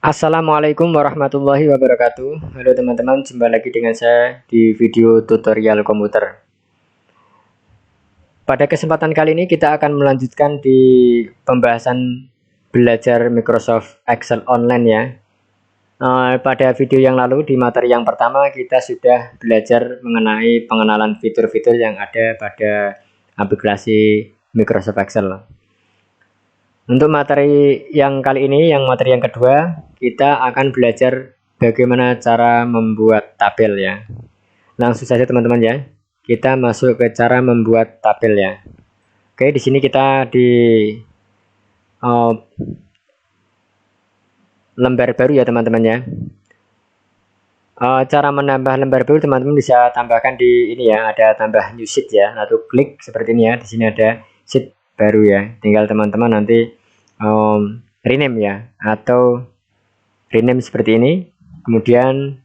Assalamualaikum warahmatullahi wabarakatuh. Halo teman-teman, jumpa lagi dengan saya di video tutorial komputer. Pada kesempatan kali ini kita akan melanjutkan di pembahasan belajar Microsoft Excel online ya. Pada video yang lalu di materi yang pertama kita sudah belajar mengenai pengenalan fitur-fitur yang ada pada aplikasi Microsoft Excel. Untuk materi yang kali ini, materi yang kedua, kita akan belajar bagaimana cara membuat tabel ya. Langsung saja teman-teman ya. Kita masuk ke cara membuat tabel ya. Oke, di sini kita di lembar baru ya teman-teman ya. Cara menambah lembar baru teman-teman bisa tambahkan di ini ya, ada tambah new sheet ya, atau klik seperti ini ya. Di sini ada sheet baru ya, tinggal teman-teman nanti rename ya, atau rename seperti ini, kemudian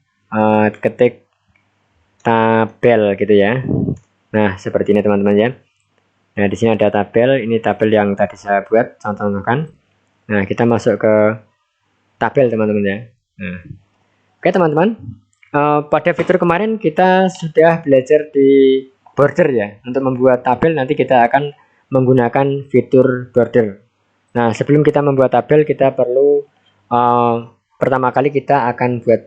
ketik tabel gitu ya. Nah seperti ini teman-teman ya. Nah di sini ada tabel, ini tabel yang tadi saya buat contohkan. Nah kita masuk ke tabel teman-teman ya. Nah oke teman-teman, pada fitur kemarin kita sudah belajar di border ya. Untuk membuat tabel nanti kita akan menggunakan fitur border. Nah sebelum kita membuat tabel kita perlu pertama kali kita akan buat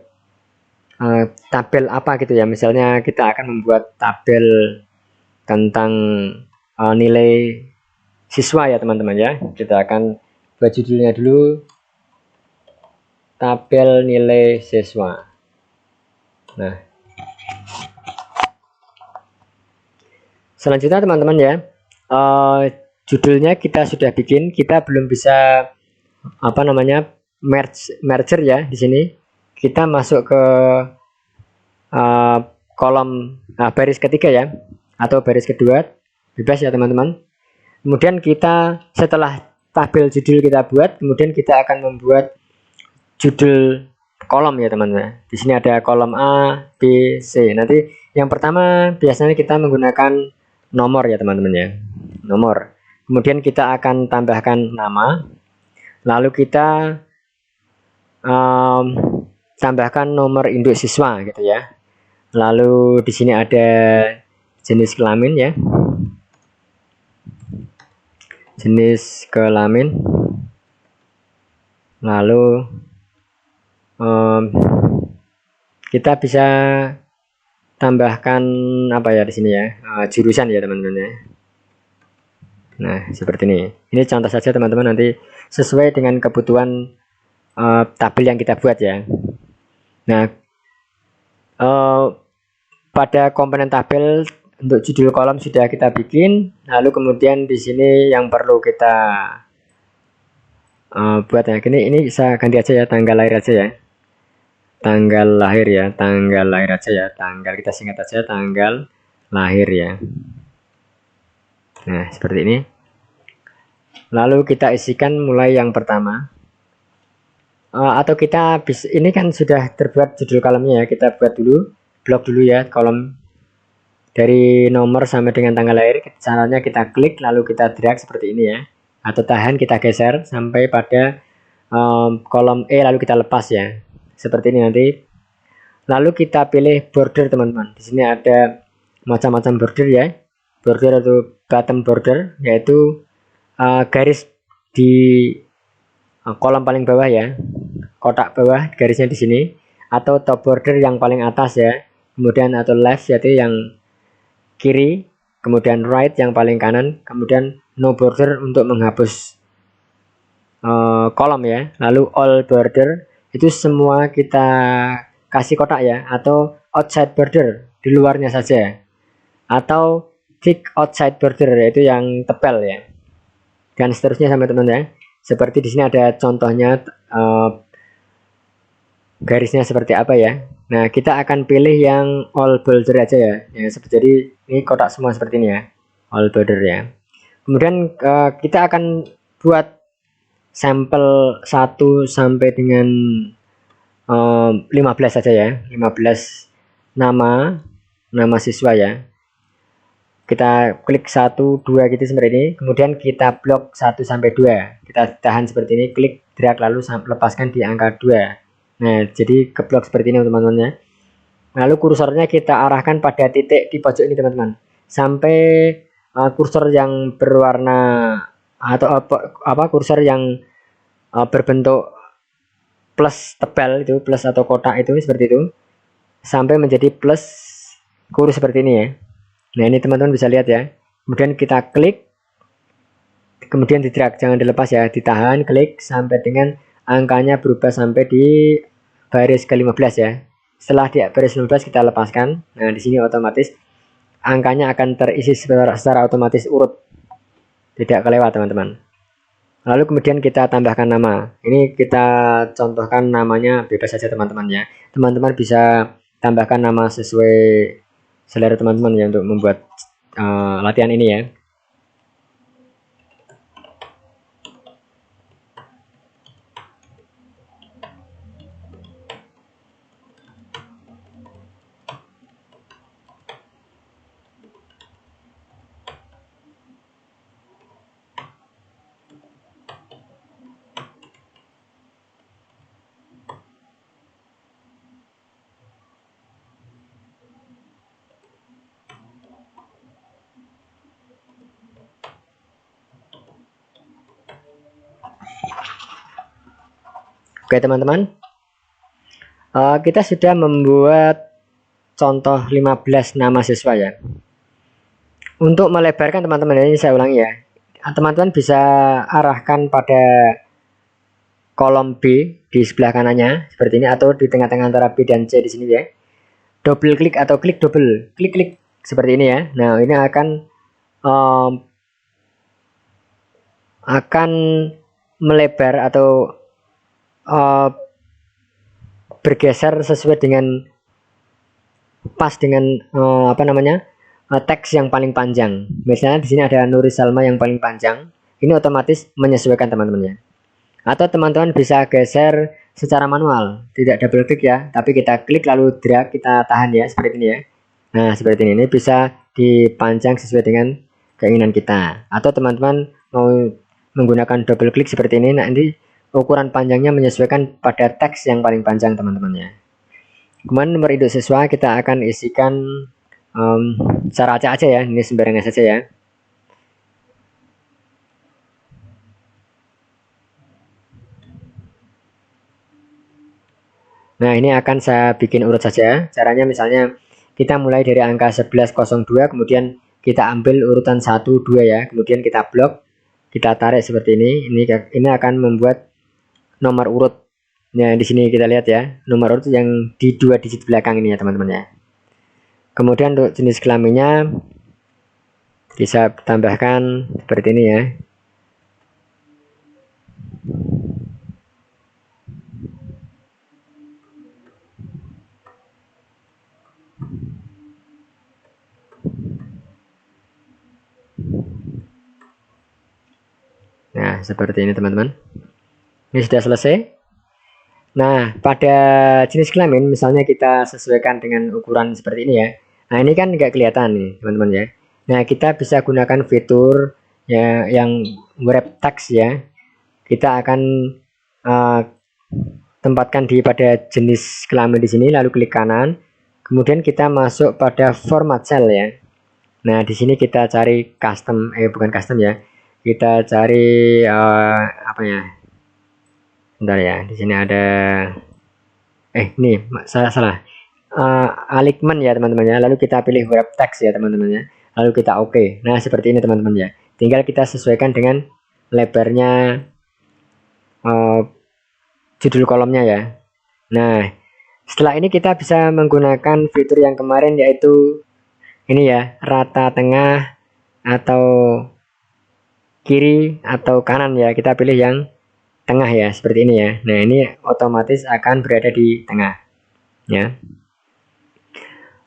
tabel apa gitu ya. Misalnya kita akan membuat tabel tentang nilai siswa ya teman-teman ya. Kita akan buat judulnya dulu, tabel nilai siswa. Nah selanjutnya teman-teman ya, judulnya kita sudah bikin, kita belum bisa merger ya. Di sini kita masuk ke kolom baris ketiga ya, atau baris kedua, bebas ya teman-teman. Kemudian kita setelah tabel judul kita buat, kemudian kita akan membuat judul kolom ya teman-teman. Di sini ada kolom A, B, C. Nanti yang pertama biasanya kita menggunakan nomor ya teman-teman ya, nomor. Kemudian kita akan tambahkan nama, lalu kita tambahkan nomor induk siswa gitu ya. Lalu di sini ada jenis kelamin ya, jenis kelamin. Lalu kita bisa tambahkan apa ya di sini ya, jurusan ya teman-teman ya. Nah seperti ini. Ini contoh saja teman-teman, nanti sesuai dengan kebutuhan tabel yang kita buat ya. Nah pada komponen tabel untuk judul kolom sudah kita bikin. Lalu kemudian di sini yang perlu kita buat ya, ini bisa ganti aja ya, tanggal lahir aja ya, tanggal lahir ya, tanggal lahir aja ya, tanggal kita singkat aja, tanggal lahir ya. Nah seperti ini. Lalu kita isikan mulai yang pertama, atau kita bisa, ini kan sudah terbuat judul kolomnya ya, kita buat dulu blok dulu ya, kolom dari nomor sampai dengan tanggal lahir. Caranya kita klik lalu kita drag seperti ini ya, atau tahan kita geser sampai pada kolom E, lalu kita lepas ya, seperti ini nanti. Lalu kita pilih border teman-teman. Di sini ada macam-macam border ya, border atau bottom border, yaitu garis di kolom paling bawah ya, kotak bawah garisnya di sini, atau top border yang paling atas ya, kemudian atau left yaitu yang kiri, kemudian right yang paling kanan, kemudian no border untuk menghapus kolom ya. Lalu all border itu semua kita kasih kotak ya, atau outside border di luarnya saja, atau thick outside border yaitu yang tebal ya, dan seterusnya sampai teman ya. Seperti di sini ada contohnya garisnya seperti apa ya. Nah kita akan pilih yang all border aja ya, jadi ini kotak semua seperti ini ya, all border ya. Kemudian kita akan buat sampel 1 sampai dengan 15 saja ya, 15 nama siswa ya. kita klik 1 2 gitu seperti ini, kemudian kita blok 1 sampai 2, kita tahan seperti ini, klik drag lalu lepaskan di angka 2. Nah, jadi keblok seperti ini teman-teman ya. Lalu kursornya kita arahkan pada titik di pojok ini teman-teman, sampai kursor yang berwarna atau apa kursor yang berbentuk plus tebal itu, plus atau kotak itu seperti itu, sampai menjadi plus kurus seperti ini ya. Nah, ini teman-teman bisa lihat ya. Kemudian kita klik, kemudian di drag, jangan dilepas ya, ditahan, klik sampai dengan angkanya berubah sampai di baris ke-15 ya. Setelah di baris 15 kita lepaskan. Nah, di sini otomatis angkanya akan terisi secara otomatis urut, tidak kelewat teman-teman. Lalu kemudian kita tambahkan nama. Ini kita contohkan namanya bebas saja teman-teman ya. Teman-teman bisa tambahkan nama sesuai selera teman-teman ya untuk membuat latihan ini ya. Oke teman-teman, kita sudah membuat contoh 15 nama siswa ya. Untuk melebarkan teman-teman, ini saya ulangi ya, teman-teman bisa arahkan pada kolom B di sebelah kanannya seperti ini, atau di tengah-tengah antara B dan C di sini ya. Double klik atau klik double, klik seperti ini ya. Nah, ini akan melebar atau bergeser sesuai dengan pas dengan teks yang paling panjang. Misalnya di sini ada Nuri Salma yang paling panjang, ini otomatis menyesuaikan teman-teman ya. Atau teman-teman bisa geser secara manual, tidak double klik ya, tapi kita klik lalu drag, kita tahan ya seperti ini ya. Nah, seperti ini bisa dipanjang sesuai dengan keinginan kita. Atau teman-teman mau menggunakan double klik seperti ini, nanti ukuran panjangnya menyesuaikan pada teks yang paling panjang teman-teman ya. Kemudian nomor induk siswa kita akan isikan secara acak aja ya, ini sembarangan saja ya. Nah, ini akan saya bikin urut saja. Caranya misalnya kita mulai dari angka 1102, kemudian kita ambil urutan 1 2 ya, kemudian kita blok, kita tarik seperti ini. Ini akan membuat nomor urut. Nah, di sini kita lihat ya, nomor urut yang di 2 digit belakang ini ya teman-teman ya. Kemudian untuk jenis kelaminnya bisa tambahkan seperti ini ya. Nah, seperti ini teman-teman. Ini sudah selesai. Nah, pada jenis kelamin misalnya kita sesuaikan dengan ukuran seperti ini ya. Nah, ini kan nggak kelihatan nih teman-teman ya. Nah, kita bisa gunakan fitur ya yang wrap text ya. Kita akan tempatkan pada jenis kelamin di sini, lalu klik kanan. Kemudian kita masuk pada format cell ya. Nah, di sini kita cari custom, bukan custom ya. Kita cari apa ya? Bentar ya, di sini ada nih salah alignment ya teman-teman ya. Lalu kita pilih wrap text ya teman-teman ya. Lalu kita oke. Nah, seperti ini teman-teman ya. Tinggal kita sesuaikan dengan lebarnya judul kolomnya ya. Nah, setelah ini kita bisa menggunakan fitur yang kemarin, yaitu ini ya, rata tengah atau kiri atau kanan ya. Kita pilih yang tengah ya, seperti ini ya. Nah, ini otomatis akan berada di tengah ya.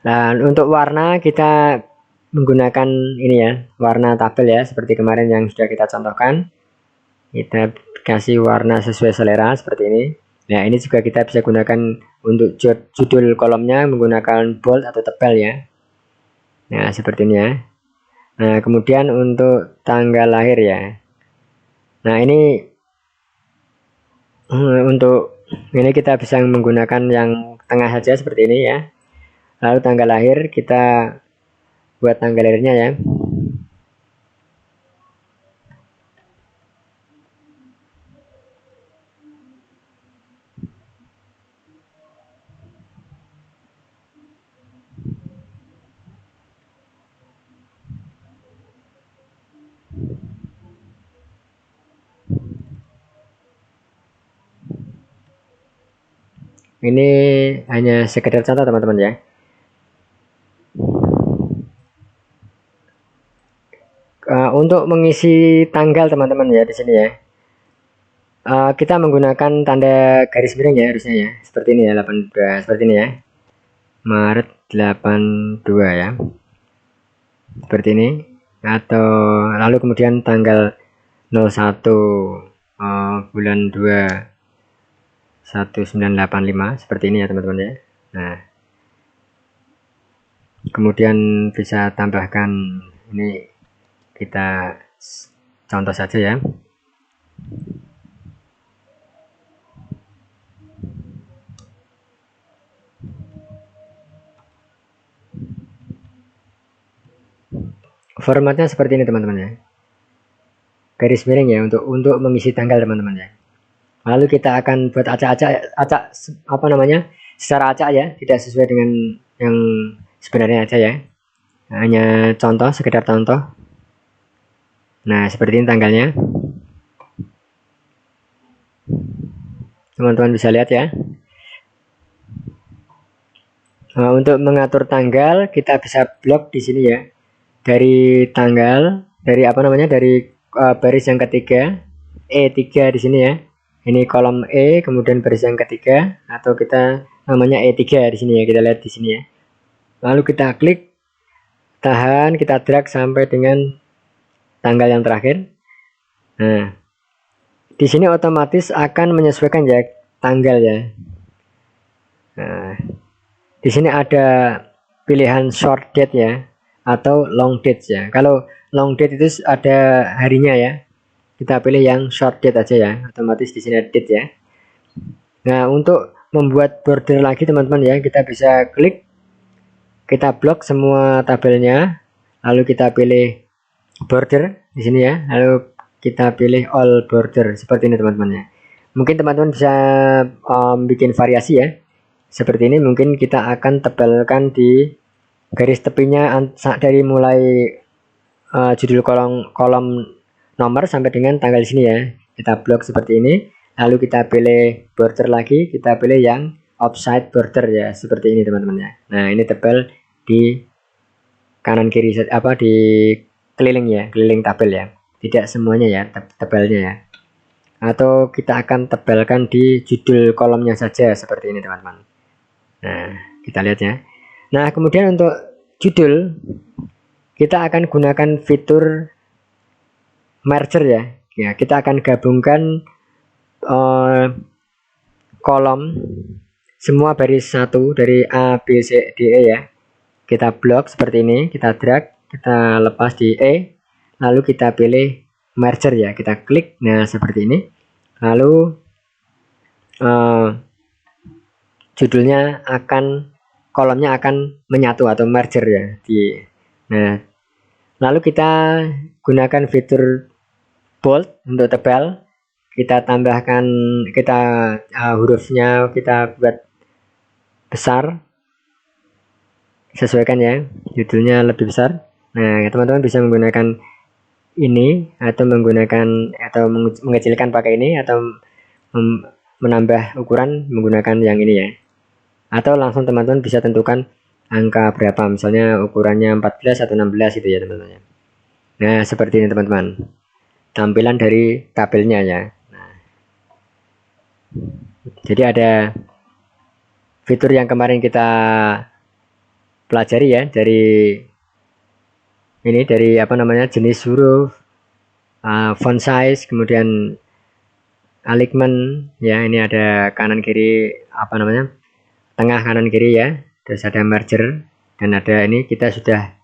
Dan untuk warna kita menggunakan ini ya, warna tabel ya, seperti kemarin yang sudah kita contohkan. Kita kasih warna sesuai selera seperti ini. Nah, ini juga kita bisa gunakan untuk judul kolomnya menggunakan bold atau tebal ya. Nah, seperti ini ya. Nah, kemudian untuk tanggal lahir ya. Nah, ini untuk ini kita bisa menggunakan yang tengah saja seperti ini ya. Lalu tanggal lahir kita buat tanggal lahirnya ya. Ini hanya sekedar contoh teman-teman ya. Untuk mengisi tanggal teman-teman ya di sini ya. Kita menggunakan tanda garis miring ya harusnya ya. Seperti ini ya 82 seperti ini ya. Maret 82 ya. Seperti ini atau lalu kemudian tanggal 01 bulan 2 1985 seperti ini ya teman-teman ya. Nah, kemudian bisa tambahkan ini, kita contoh saja ya. Formatnya seperti ini teman-teman ya. Garis miring ya untuk mengisi tanggal teman-teman ya. Lalu kita akan buat acak-acak apa namanya? Secara acak ya, tidak sesuai dengan yang sebenarnya aja ya. Hanya contoh, sekedar contoh. Nah, seperti ini tanggalnya. Teman-teman bisa lihat ya. Nah, untuk mengatur tanggal kita bisa blok di sini ya. Dari tanggal, dari apa namanya? Dari baris yang ketiga, E3 di sini ya. Ini kolom E, kemudian baris yang ketiga, atau kita namanya E3 di sini ya. Kita lihat di sini ya. Lalu kita klik, tahan, kita drag sampai dengan tanggal yang terakhir. Nah, di sini otomatis akan menyesuaikan ya tanggal ya. Nah, di sini ada pilihan short date ya atau long date ya. Kalau long date itu ada harinya ya. Kita pilih yang short date aja ya. Otomatis di sini ada date ya. Nah, untuk membuat border lagi teman-teman ya, kita bisa klik, kita blok semua tabelnya, lalu kita pilih border di sini ya, lalu kita pilih all border seperti ini teman-teman ya. Mungkin teman-teman bisa bikin variasi ya. Seperti ini mungkin kita akan tebalkan di garis tepinya dari mulai judul kolom nomor sampai dengan tanggal di sini ya. Kita blok seperti ini. Lalu kita pilih border lagi, kita pilih yang offside border ya, seperti ini teman-teman ya. Nah, ini tebal di kanan kiri apa di keliling ya, keliling tabel ya. Tidak semuanya ya tebalnya ya. Atau kita akan tebalkan di judul kolomnya saja seperti ini teman-teman. Nah, kita lihat ya. Nah, kemudian untuk judul kita akan gunakan fitur merger ya. Ya, kita akan gabungkan kolom semua baris satu dari A, B, C, D, E ya. Kita blok seperti ini, kita drag, kita lepas di E, lalu kita pilih merger ya, kita klik, nah seperti ini. Lalu judulnya akan, kolomnya akan menyatu atau merger ya. Nah, lalu kita gunakan fitur bold untuk tebal. Kita tambahkan, kita hurufnya kita buat besar, sesuaikan ya, judulnya lebih besar. Nah, teman-teman bisa menggunakan ini atau mengecilkan pakai ini, atau menambah ukuran menggunakan yang ini ya. Atau langsung teman-teman bisa tentukan angka berapa, misalnya ukurannya 14 atau 16 gitu ya teman-teman. Nah, seperti ini teman-teman. Tampilan dari tabelnya ya. Nah, jadi ada fitur yang kemarin kita pelajari ya, dari ini, dari apa namanya, jenis huruf, font size, kemudian alignment ya. Ini ada kanan kiri, apa namanya, tengah kanan kiri ya, terus ada merger, dan ada ini kita sudah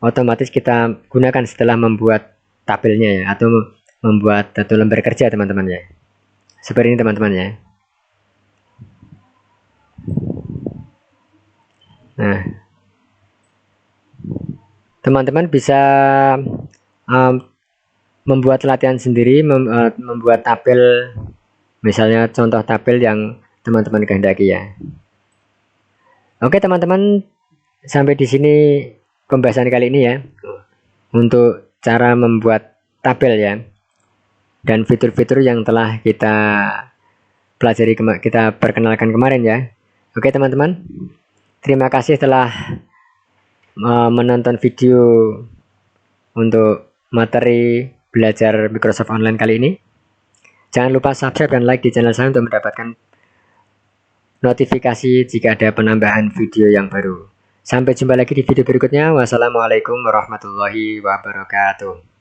otomatis kita gunakan setelah membuat tabelnya ya, atau membuat satu lembar kerja teman-teman ya. Seperti ini teman-teman ya. Nah, teman-teman bisa membuat latihan sendiri, membuat tabel, misalnya contoh tabel yang teman-teman kehendaki ya. Oke teman-teman, sampai di sini pembahasan kali ini ya, untuk cara membuat tabel ya, dan fitur-fitur yang telah kita pelajari, kita perkenalkan kemarin ya. Oke teman-teman, terima kasih telah menonton video untuk materi belajar Microsoft Online kali ini. Jangan lupa subscribe dan like di channel saya untuk mendapatkan notifikasi jika ada penambahan video yang baru. Sampai jumpa lagi di video berikutnya. Wassalamualaikum warahmatullahi wabarakatuh.